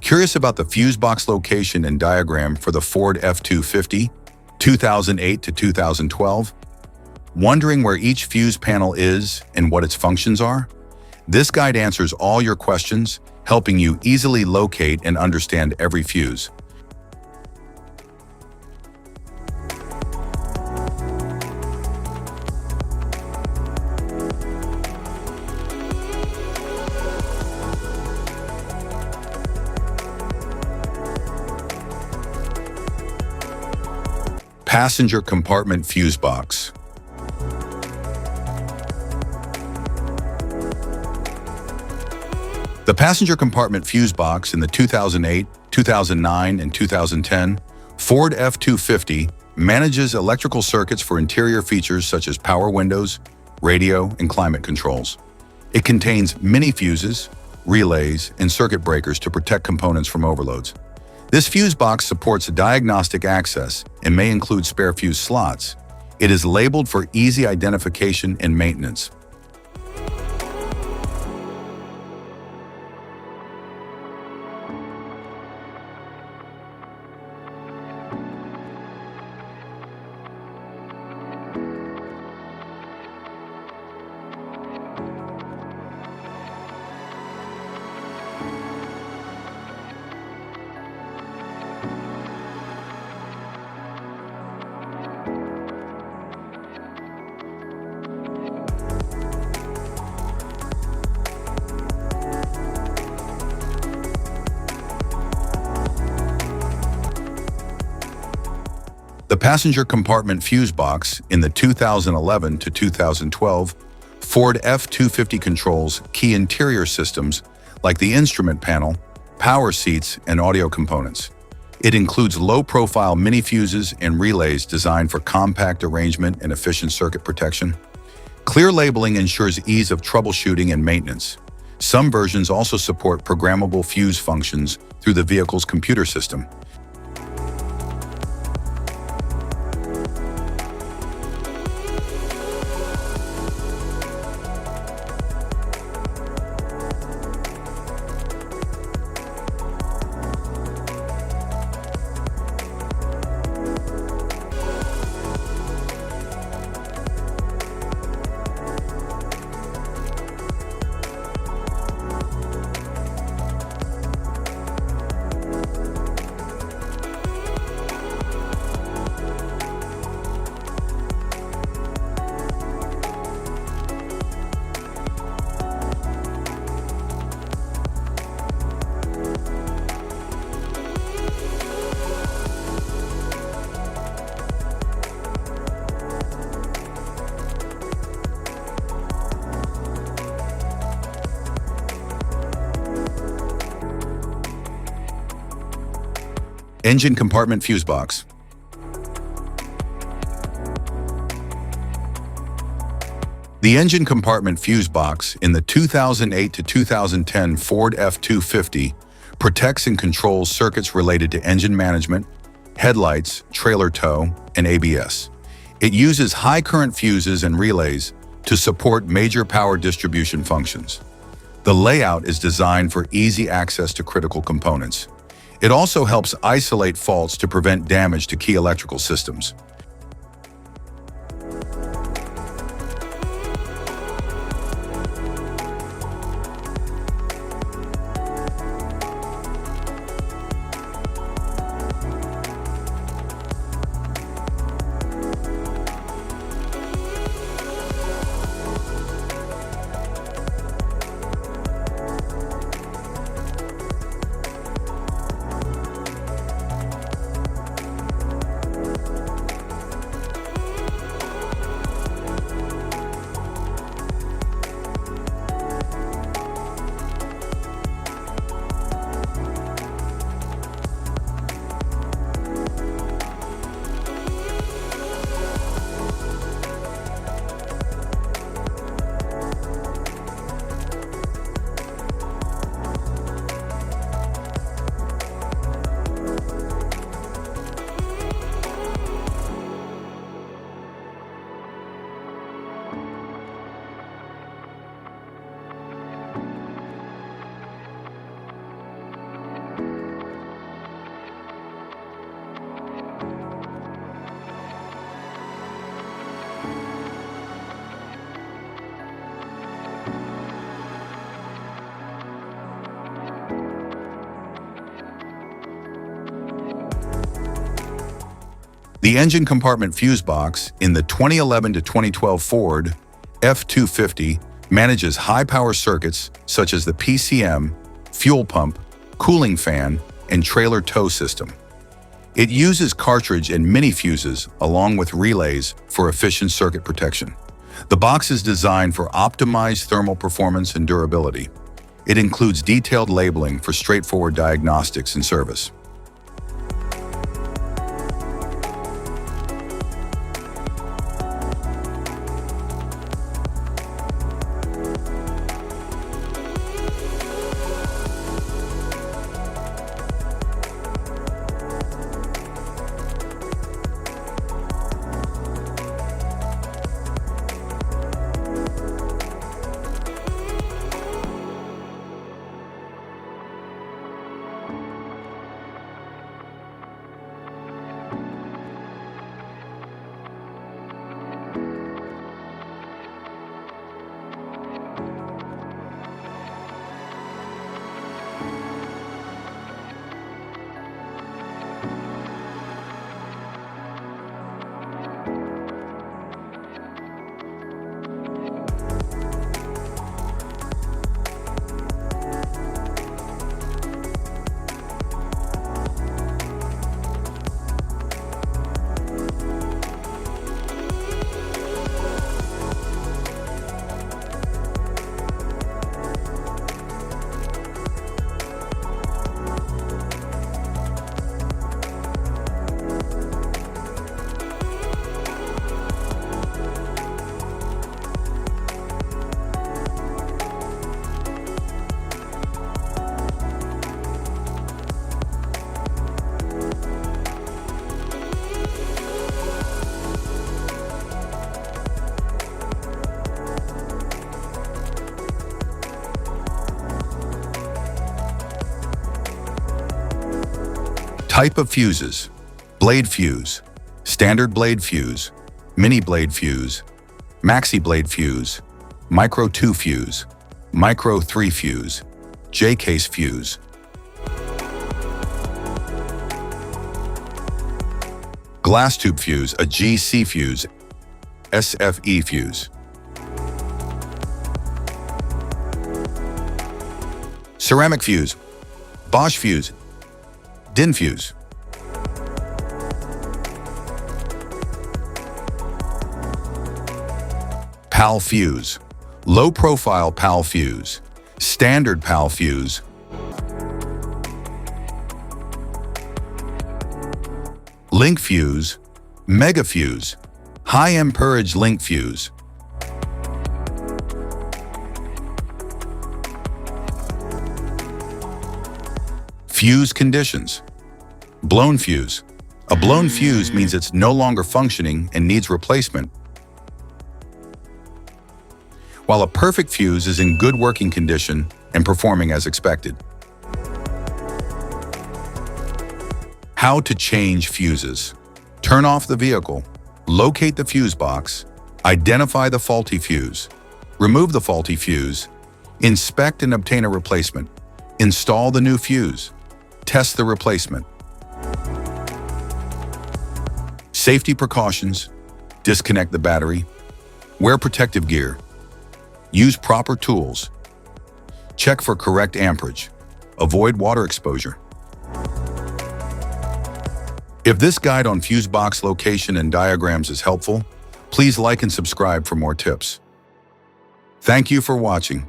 Curious about the fuse box location and diagram for the Ford F-250, 2008 to 2012? Wondering where each fuse panel is and what its functions are? This guide answers all your questions, helping you easily locate and understand every fuse. Passenger compartment fuse box. The passenger compartment fuse box in the 2008, 2009, and 2010 Ford F-250 manages electrical circuits for interior features such as power windows, radio, and climate controls. It contains mini fuses, relays, and circuit breakers to protect components from overloads. This fuse box supports diagnostic access and may include spare fuse slots. It is labeled for easy identification and maintenance. The passenger compartment fuse box in the 2011 to 2012 Ford F-250 controls key interior systems like the instrument panel, power seats, and audio components. It includes low-profile mini fuses and relays designed for compact arrangement and efficient circuit protection. Clear labeling ensures ease of troubleshooting and maintenance. Some versions also support programmable fuse functions through the vehicle's computer system. Engine compartment fuse box. The engine compartment fuse box in the 2008 to 2010 Ford F-250 protects and controls circuits related to engine management, headlights, trailer tow, and ABS. It uses high current fuses and relays to support major power distribution functions. The layout is designed for easy access to critical components. It also helps isolate faults to prevent damage to key electrical systems. The engine compartment fuse box in the 2011 to 2012 Ford F-250 manages high-power circuits such as the PCM, fuel pump, cooling fan, and trailer tow system. It uses cartridge and mini fuses along with relays for efficient circuit protection. The box is designed for optimized thermal performance and durability. It includes detailed labeling for straightforward diagnostics and service. Type of fuses: blade fuse, standard blade fuse, mini blade fuse, maxi blade fuse, micro 2 fuse, micro 3 fuse, J-case fuse. Glass tube fuse, a GC fuse, SFE fuse. Ceramic fuse, Bosch fuse, DIN fuse. PAL fuse, low profile PAL fuse, standard PAL fuse. Link fuse, mega fuse, high amperage link fuse. Fuse conditions. Blown fuse. A blown fuse means it's no longer functioning and needs replacement, while a perfect fuse is in good working condition and performing as expected. How to change fuses. Turn off the vehicle, locate the fuse box, identify the faulty fuse, remove the faulty fuse, inspect and obtain a replacement, install the new fuse, test the replacement. Safety precautions: disconnect the battery, wear protective gear, use proper tools, check for correct amperage, avoid water exposure. If this guide on fuse box location and diagrams is helpful, please like and subscribe for more tips. Thank you for watching.